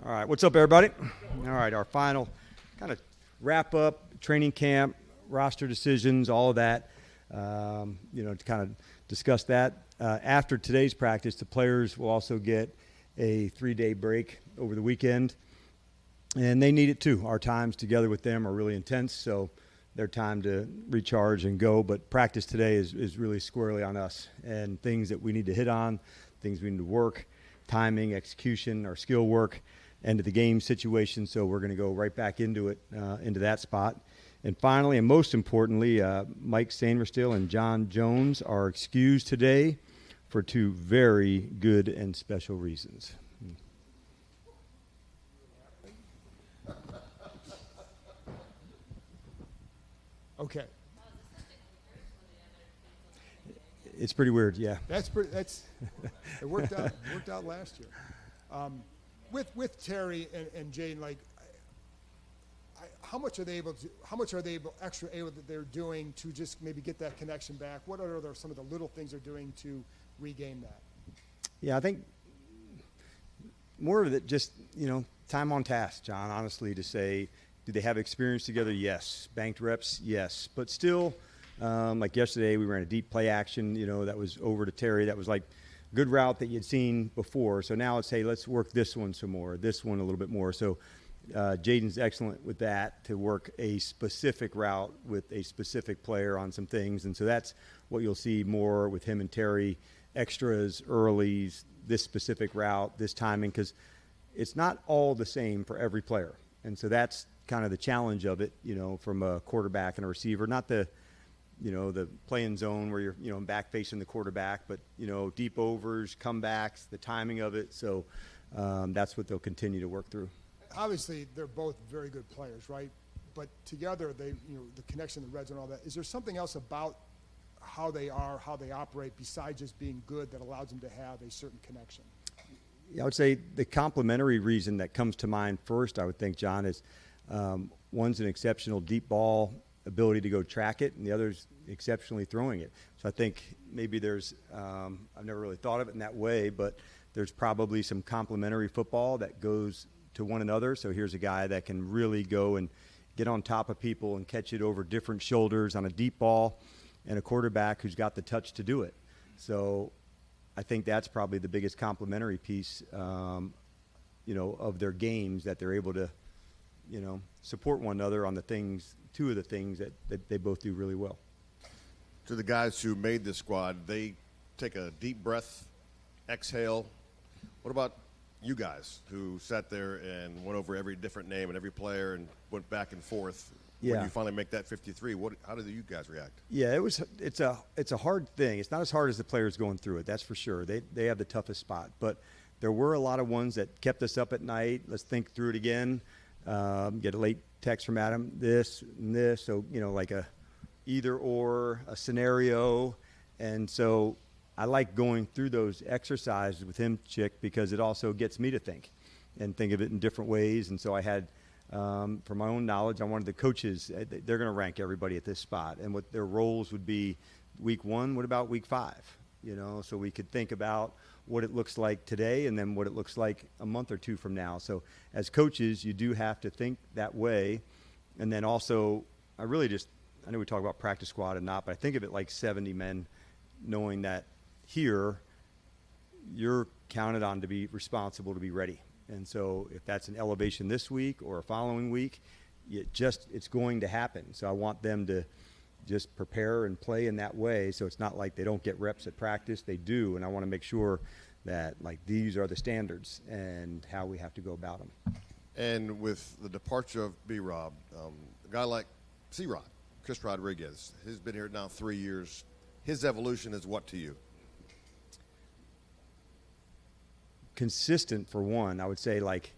All right, what's up, everybody? All right, our final kind of wrap up, training camp, roster decisions, all of that. To kind of discuss that. After today's practice, the players will also get a 3-day break over the weekend, and they need it too. Our times together with them are really intense, so their time to recharge and go. But practice today is really squarely on us, and things that we need to hit on, things we need to work, timing, execution, our skill work, end of the game situation. So we're going to go right back into it, into that spot. And finally, and most importantly, Mike Sainristil and John Jones are excused today for 2 very good and special reasons. Okay. It's pretty weird, yeah. It worked out last year. With Terry and Jane, like, how much are they able that they're doing to just maybe get that connection back? What are some of the little things they're doing to regain that? Yeah, I think more of it just, time on task, John, honestly, to say, do they have experience together? Yes. Banked reps? Yes. But still, like yesterday, we ran a deep play action, that was over to Terry. That was like a good route that you'd seen before. So now it's, hey, let's work this one some more, this one a little bit more. So Jaden's excellent with that, to work a specific route with a specific player on some things. And so that's what you'll see more with him and Terry, extras, earlies, this specific route, this timing, because it's not all the same for every player. And so that's kind of the challenge of it, from a quarterback and a receiver, not the playing zone where you're, back facing the quarterback, but, deep overs, comebacks, the timing of it. So that's what they'll continue to work through. Obviously, they're both very good players, right? But together, they, the connection, the red zone, all that. Is there something else about how they operate besides just being good that allows them to have a certain connection? Yeah, I would say the complementary reason that comes to mind first, I would think, John, is one's an exceptional deep ball ability to go track it, and the other's exceptionally throwing it. So I think maybe there's, I've never really thought of it in that way, but there's probably some complementary football that goes to one another. So here's a guy that can really go and get on top of people and catch it over different shoulders on a deep ball, and a quarterback who's got the touch to do it. So I think that's probably the biggest complementary piece, of their games, that they're able to, support one another on the things, 2 of the things that they both do really well. To the guys who made this squad, they take a deep breath, exhale. What about you guys who sat there and went over every different name and every player and went back and forth? Yeah. When you finally make that 53, how did you guys react? Yeah, it's a hard thing. It's not as hard as the players going through it, that's for sure. They have the toughest spot. But there were a lot of ones that kept us up at night. Let's think through it again. Get a late text from Adam, this and this. So, like a either or, a scenario. And so I like going through those exercises with him, Chick, because it also gets me to think of it in different ways. And so I had, for my own knowledge, I wanted the coaches, they're going to rank everybody at this spot and what their roles would be week 1. What about week 5? So we could think about what it looks like today and then what it looks like a month or 2 from now. So as coaches, you do have to think that way. And then also, I know we talk about practice squad and not, but I think of it like 70 men, knowing that here you're counted on to be responsible, to be ready. And so if that's an elevation this week or a following week, it's going to happen. So I want them to just prepare and play in that way. So it's not like they don't get reps at practice. They do. And I want to make sure that, like, these are the standards and how we have to go about them. And with the departure of B-Rob, a guy like C-Rod, Chris Rodriguez, he's been here now 3 years. His evolution is what to you? Consistent, for one. I would say, like,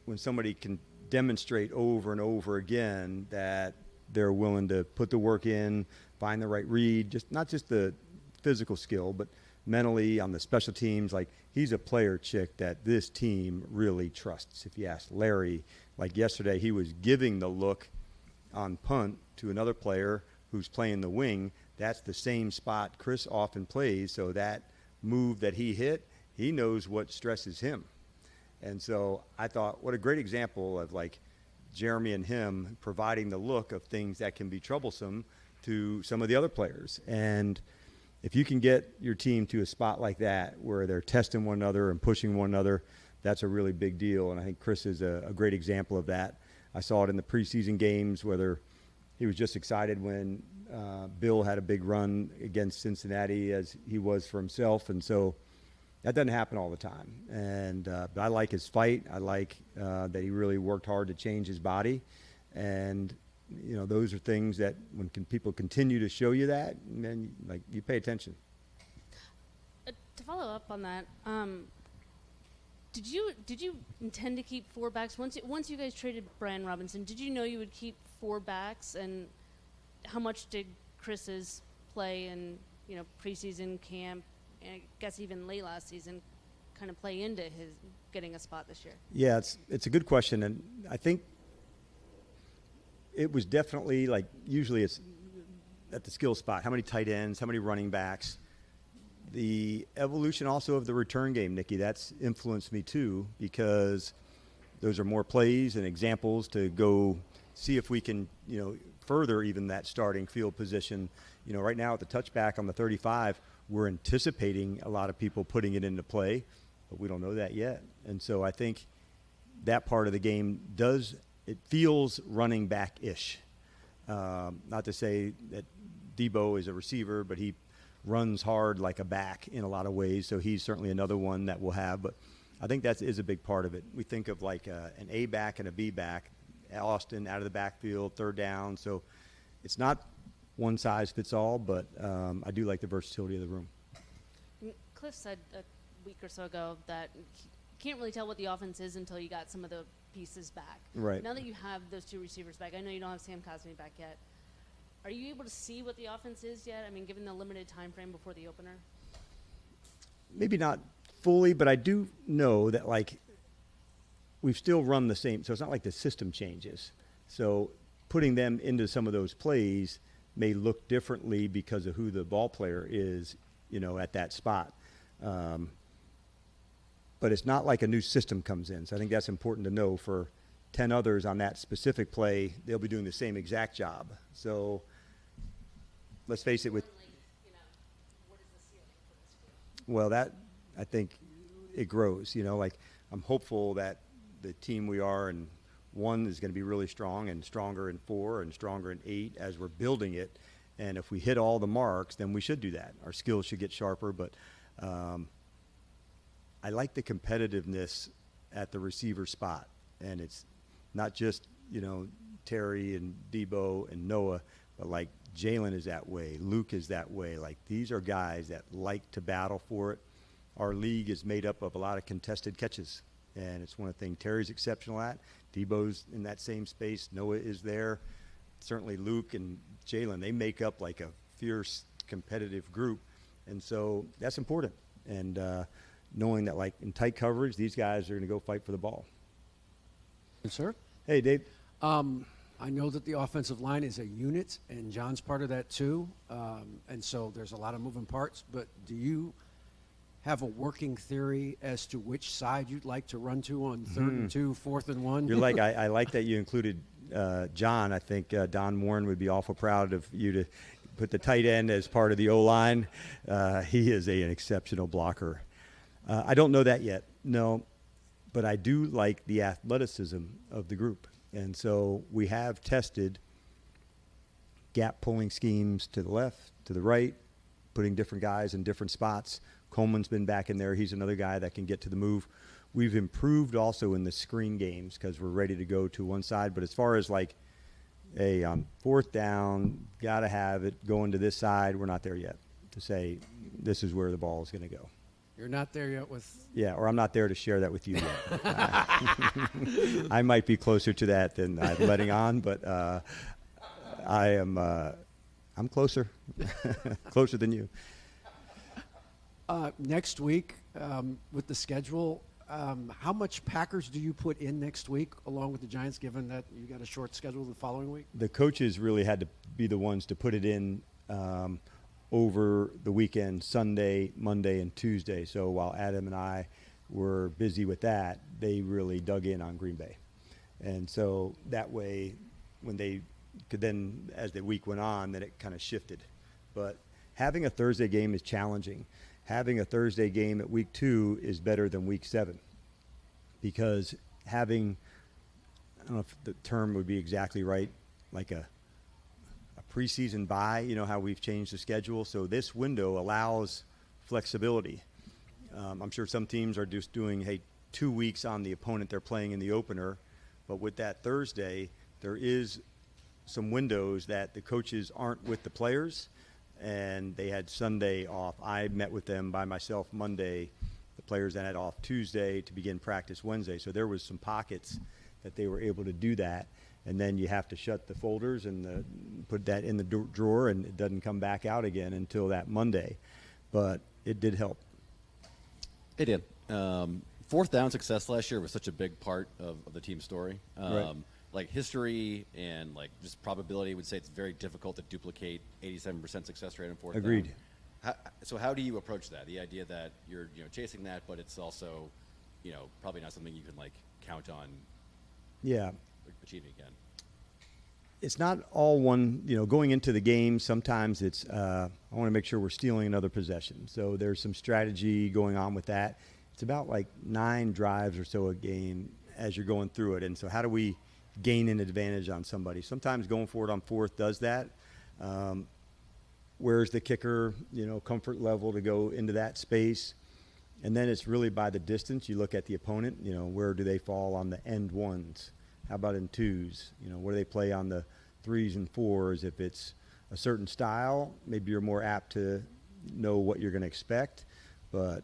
when somebody can demonstrate over and over again that they're willing to put the work in, find the right read, not just the physical skill, but mentally on the special teams. Like, he's a player, Chick, that this team really trusts. If you ask Larry, like yesterday, he was giving the look on punt to another player who's playing the wing. That's the same spot Chris often plays. So that move that he hit, he knows what stresses him. And so I thought, what a great example of like Jeremy and him providing the look of things that can be troublesome to some of the other players. And if you can get your team to a spot like that where they're testing one another and pushing one another, that's a really big deal. And I think Chris is a great example of that. I saw it in the preseason games, whether he was just excited when Bill had a big run against Cincinnati as he was for himself. And so that doesn't happen all the time. And but I like his fight. I like that he really worked hard to change his body. And, you know, those are things that when people continue to show you that, then like you pay attention. To follow up on that, did you intend to keep 4 backs once you guys traded Brian Robinson? Did you know you would keep 4 backs, and how much did Chris's play in preseason camp, and I guess even late last season, kind of play into his getting a spot this year? Yeah, it's a good question, and I think it was definitely like usually it's at the skill spot. How many tight ends? How many running backs? The evolution also of the return game, Nikki, that's influenced me too, because those are more plays and examples to go see if we can, further even that starting field position. Right now at the touchback on the 35, we're anticipating a lot of people putting it into play, but we don't know that yet. And so I think that part of the game it feels running back-ish. Not to say that Debo is a receiver, but he runs hard like a back in a lot of ways, so he's certainly another one that we'll have. But I think that is a big part of it. We think of like an A back and a B back, Austin out of the backfield, third down. So it's not one size fits all, but I do like the versatility of the room. Cliff said a week or so ago that you can't really tell what the offense is until you got some of the pieces back. Right. Now that you have those 2 receivers back, I know you don't have Sam Cosmi back yet. Are you able to see what the offense is yet? I mean, given the limited time frame before the opener? Maybe not fully, but I do know that, like, we've still run the same. So it's not like the system changes. So putting them into some of those plays may look differently because of who the ball player is, at that spot. But it's not like a new system comes in. So I think that's important to know. For 10 others on that specific play, they'll be doing the same exact job. So let's face it, what is the ceiling for this group? Well, that, I think it grows. Like I'm hopeful that the team we are in 1 is going to be really strong and stronger in 4 and stronger in 8 as we're building it. And if we hit all the marks, then we should do that. Our skills should get sharper. But I like the competitiveness at the receiver spot. And it's not just, Terry and Debo and Noah, but like Jalen is that way. Luke is that way. Like these are guys that like to battle for it. Our league is made up of a lot of contested catches. And it's one of the things Terry's exceptional at. Debo's in that same space. Noah is there. Certainly Luke and Jalen, they make up like a fierce competitive group. And so that's important. And knowing that like in tight coverage, these guys are going to go fight for the ball. Yes, sir. Hey, Dave. I know that the offensive line is a unit, and John's part of that too. And so there's a lot of moving parts. But do you have a working theory as to which side you'd like to run to on 3rd and 2, 4th and 1? You're like, I like that you included John. I think Don Warren would be awful proud of you to put the tight end as part of the O-line. He is an exceptional blocker. I don't know that yet, no, but I do like the athleticism of the group. And so we have tested gap pulling schemes to the left, to the right, putting different guys in different spots. Coleman's been back in there. He's another guy that can get to the move. We've improved also in the screen games because we're ready to go to one side. But as far as like, hey, on 4th down, got to have it going to this side, we're not there yet to say this is where the ball is going to go. You're not there yet with... Yeah, or I'm not there to share that with you yet. I might be closer to that than I'm letting on, but I'm closer, closer than you. Next week, with the schedule, how much Packers do you put in next week along with the Giants, given that you got a short schedule the following week? The coaches really had to be the ones to put it in over the weekend, Sunday, Monday, and Tuesday. So while Adam and I were busy with that, they really dug in on Green Bay. And so that way, when they could then, as the week went on, then it kind of shifted. But having a Thursday game is challenging. Having a Thursday game at week 2 is better than week 7, because having, I don't know if the term would be exactly right, like a preseason bye, you know how we've changed the schedule. So this window allows flexibility. I'm sure some teams are just doing, hey, 2 weeks on the opponent they're playing in the opener. But with that Thursday, there is some windows that the coaches aren't with the players, and they had Sunday off. I met with them by myself Monday. The players then had off Tuesday to begin practice Wednesday. So there was some pockets that they were able to do that. And then you have to shut the folders and put that in the drawer, and it doesn't come back out again until that Monday. But it did help. It did. Fourth down success last year was such a big part of the team story. Right. Like history and like just probability would say it's very difficult to duplicate 87% success rate on fourth down. Agreed. So how do you approach that? The idea that you're chasing that, but it's also probably not something you can like count on. Yeah. Achieving again. It's not all one, going into the game, sometimes it's, I want to make sure we're stealing another possession. So there's some strategy going on with that. It's about like 9 drives or so a game as you're going through it. And so how do we gain an advantage on somebody? Sometimes going for it on fourth does that. Where's the kicker, comfort level to go into that space? And then it's really by the distance. You look at the opponent, where do they fall on the end ones? How about in twos? Where do they play on the 3s and 4s? If it's a certain style, maybe you're more apt to know what you're going to expect. But,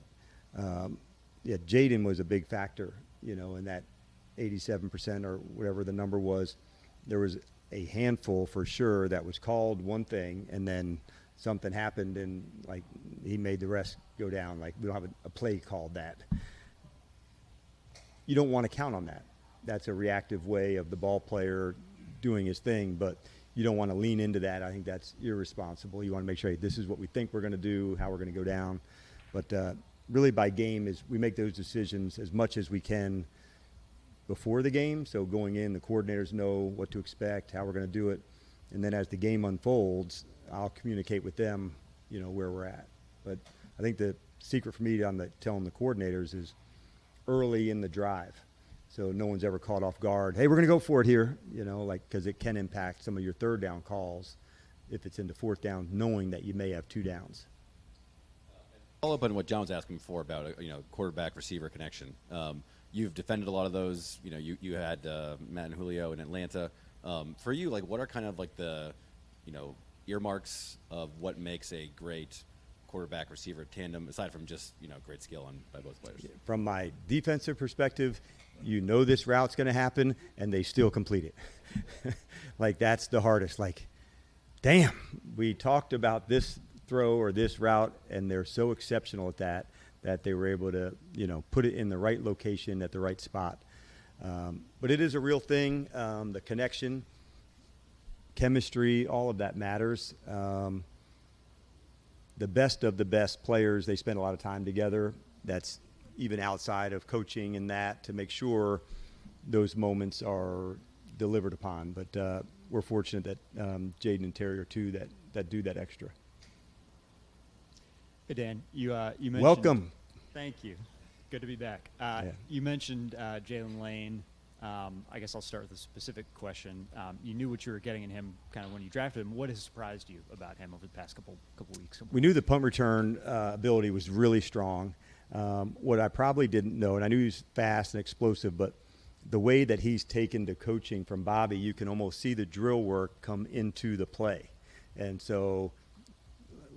Jaden was a big factor, in that 87% or whatever the number was. There was a handful for sure that was called one thing, and then something happened, and, like, he made the rest go down. Like, we don't have a play called that. You don't want to count on that. That's a reactive way of the ball player doing his thing, but you don't want to lean into that. I think that's irresponsible. You want to make sure, hey, this is what we think we're going to do, how we're going to go down. But really by game is we make those decisions as much as we can before the game. So going in, the coordinators know what to expect, how we're going to do it. And then as the game unfolds, I'll communicate with them, where we're at. But I think the secret for me on telling the coordinators is early in the drive. So no one's ever caught off guard. Hey, we're going to go for it here, because it can impact some of your third down calls if it's into fourth down, knowing that you may have 2 downs. Follow up on what John was asking before about quarterback receiver connection. You've defended a lot of those. You had Matt and Julio in Atlanta. For you, like, what are kind of like the earmarks of what makes a great quarterback receiver tandem, aside from just great skill by both players? From my defensive perspective, this route's going to happen, and they still complete it. Like, that's the hardest. Like, damn, we talked about this throw or this route, and they're so exceptional at that they were able to put it in the right location at the right spot. But it is a real thing. The connection, chemistry, all of that matters. The best of the best players, they spend a lot of time together. That's even outside of coaching and that, to make sure those moments are delivered upon. But we're fortunate that Jaden and Terry are 2 that do that extra. Hey, Dan, you mentioned. Welcome. Thank you. Good to be back. Yeah. You mentioned Jalen Lane. I guess I'll start with a specific question. You knew what you were getting in him kind of when you drafted him. What has surprised you about him over the past couple weeks? We knew the punt return ability was really strong. What I probably didn't know, and I knew he was fast and explosive, but the way that he's taken to coaching from Bobby, you can almost see the drill work come into the play. And so,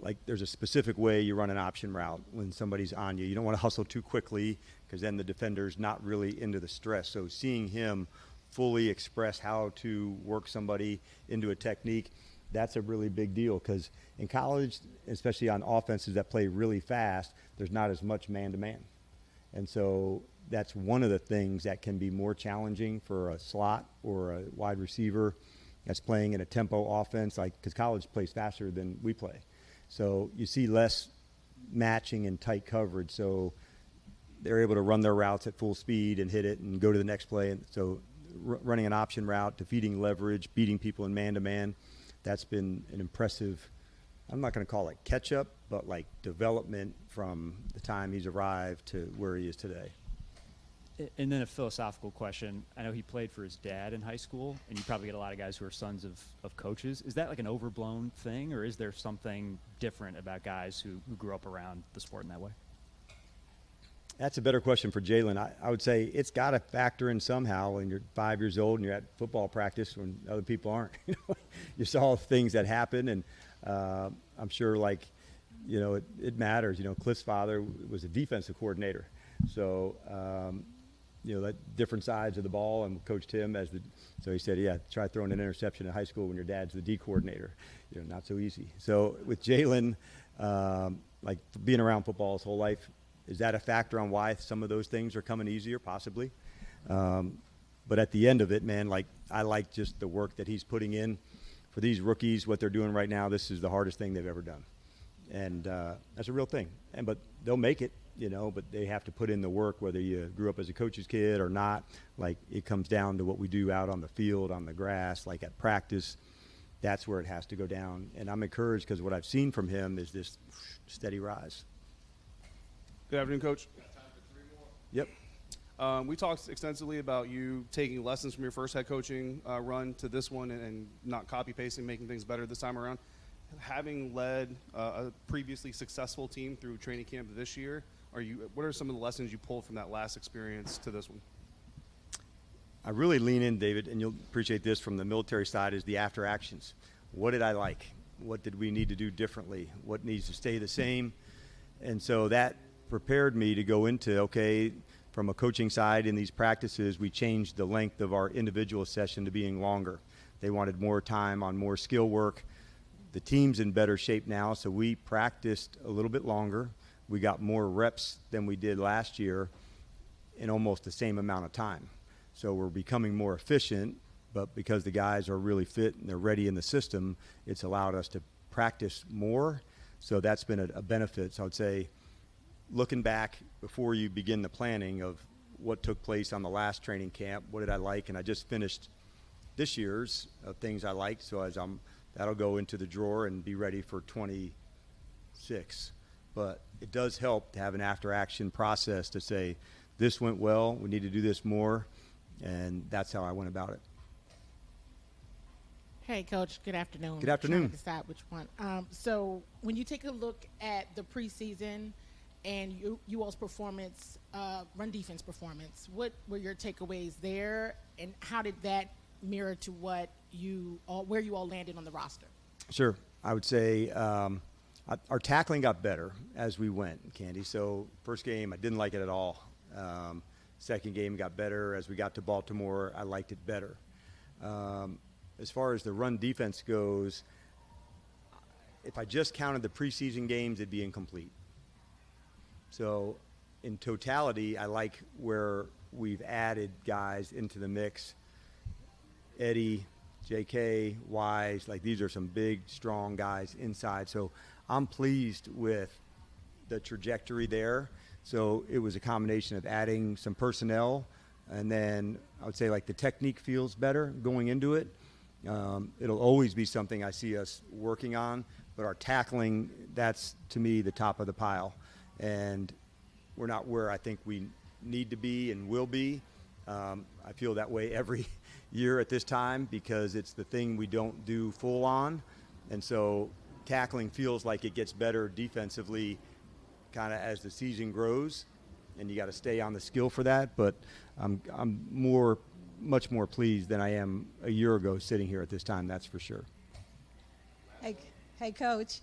like, there's a specific way you run an option route when somebody's on you. You don't want to hustle too quickly, because then the defender's not really into the stress. So seeing him fully express how to work somebody into a technique, that's a really big deal, because in college, especially on offenses that play really fast, there's not as much man-to-man. And so that's one of the things that can be more challenging for a slot or a wide receiver that's playing in a tempo offense, because college plays faster than we play. So you see less matching and tight coverage. So they're able to run their routes at full speed and hit it and go to the next play. And so running an option route, defeating leverage, beating people in man-to-man, that's been an impressive, I'm not going to call it catch-up, but like development from the time he's arrived to where he is today. And then a philosophical question. I know he played for his dad in high school, and you probably get a lot of guys who are sons of coaches. Is that like an overblown thing, or is there something different about guys who grew up around the sport in that way? That's a better question for Jalen. I would say it's got to factor in somehow when you're 5 years old and you're at football practice when other people aren't. You saw things that happen, and I'm sure, like, it matters. Cliff's father was a defensive coordinator. So, that different sides of the ball, and coached him so he said, yeah, try throwing an interception in high school when your dad's the D coordinator. Not so easy. So with Jalen, like being around football his whole life, is that a factor on why some of those things are coming easier? Possibly. But at the end of it, man, like I like just the work that he's putting in for these rookies, what they're doing right now. This is the hardest thing they've ever done. And that's a real thing. But they'll make it. But they have to put in the work, whether you grew up as a coach's kid or not. Like, it comes down to what we do out on the field, on the grass, like at practice. That's where it has to go down. And I'm encouraged because what I've seen from him is this steady rise. Good afternoon, Coach. Yep. We talked extensively about you taking lessons from your first head coaching run to this one and not copy-pasting, making things better this time around. Having led a previously successful team through training camp this year, what are some of the lessons you pulled from that last experience to this one? I really lean in, David, and you'll appreciate this from the military side, is the after actions. What did I like? What did we need to do differently? What needs to stay the same? And so that prepared me to go into, okay, from a coaching side in these practices, we changed the length of our individual session to being longer. They wanted more time on more skill work. The team's in better shape now, so we practiced a little bit longer. We got more reps than we did last year in almost the same amount of time. So we're becoming more efficient, but because the guys are really fit and they're ready in the system, it's allowed us to practice more. So that's been a benefit. So I would say, looking back before you begin the planning of what took place on the last training camp, what did I like? And I just finished this year's of things I liked. So that'll go into the drawer and be ready for 26. But it does help to have an after-action process to say, this went well, we need to do this more, and that's how I went about it. Hey, Coach. Good afternoon. Good afternoon. Trying to decide which one. So when you take a look at the preseason and you all's performance, run defense performance, what were your takeaways there, and how did that mirror to where you all landed on the roster? Sure. I would say our tackling got better as we went, Candy. So first game, I didn't like it at all. Second game got better. As we got to Baltimore, I liked it better. As far as the run defense goes, if I just counted the preseason games, it'd be incomplete. So in totality, I like where we've added guys into the mix. Eddie, JK, Wise, like these are some big, strong guys inside. So I'm pleased with the trajectory there. So it was a combination of adding some personnel, and then I would say like the technique feels better going into it. It'll always be something I see us working on, but our tackling, that's to me the top of the pile. And we're not where I think we need to be and will be. I feel that way every year at this time because it's the thing we don't do full on. And so tackling feels like it gets better defensively kind of as the season grows, and you got to stay on the skill for that. But I'm much more pleased than I am a year ago sitting here at this time, that's for sure. Hey Coach,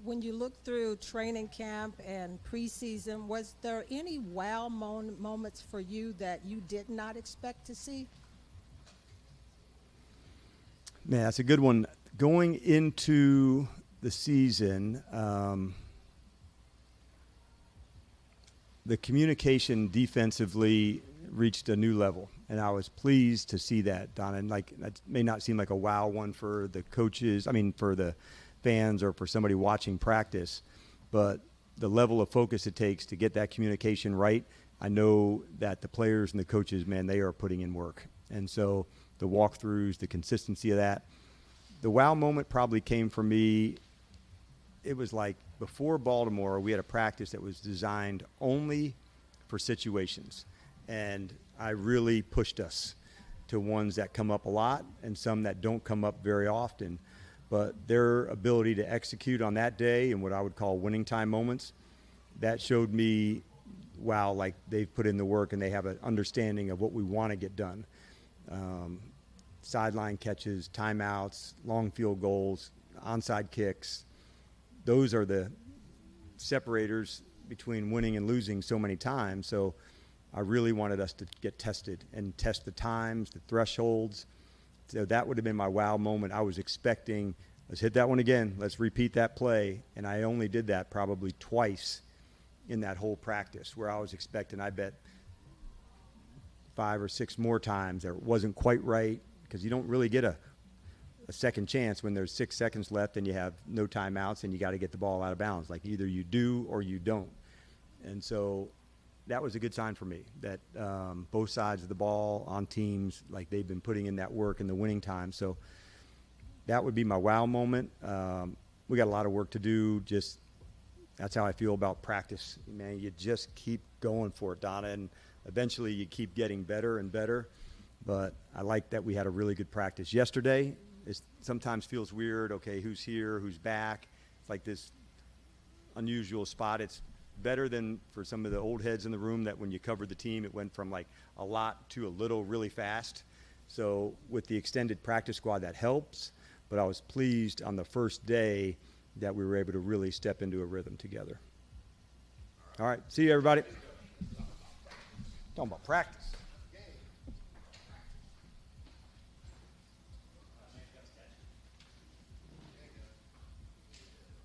when you look through training camp and preseason, was there any wow moments for you that you did not expect to see? Man, that's a good one. Going into the season, the communication defensively reached a new level, and I was pleased to see that, Donna. And like, that may not seem like a wow one for the coaches, for the fans or for somebody watching practice, but the level of focus it takes to get that communication right, I know that the players and the coaches, man, they are putting in work. And so the walkthroughs, the consistency of that. The wow moment probably came for me. It was like before Baltimore, we had a practice that was designed only for situations. And I really pushed us to ones that come up a lot and some that don't come up very often. But their ability to execute on that day and what I would call winning time moments, that showed me, wow, like they've put in the work and they have an understanding of what we want to get done. Sideline catches, timeouts, long field goals, onside kicks. Those are the separators between winning and losing so many times. So I really wanted us to get tested and test the times, the thresholds. So that would have been my wow moment. I was expecting, let's hit that one again. Let's repeat that play. And I only did that probably twice in that whole practice, where I was expecting, I bet, 5 or 6 more times that it wasn't quite right, because you don't really get a second chance when there's 6 seconds left and you have no timeouts and you got to get the ball out of bounds. Like either you do or you don't. And so that was a good sign for me that both sides of the ball on teams, like they've been putting in that work in the winning time. So that would be my wow moment. We got a lot of work to do. Just that's how I feel about practice. Man, you just keep going for it, Donna, and eventually you keep getting better and better. But I like that we had a really good practice yesterday. It sometimes feels weird. Okay, who's here? Who's back? It's like this unusual spot. It's better than for some of the old heads in the room that when you covered the team, it went from like a lot to a little really fast. So with the extended practice squad, that helps. But I was pleased on the first day that we were able to really step into a rhythm together. All right, see you, everybody. Talking about practice.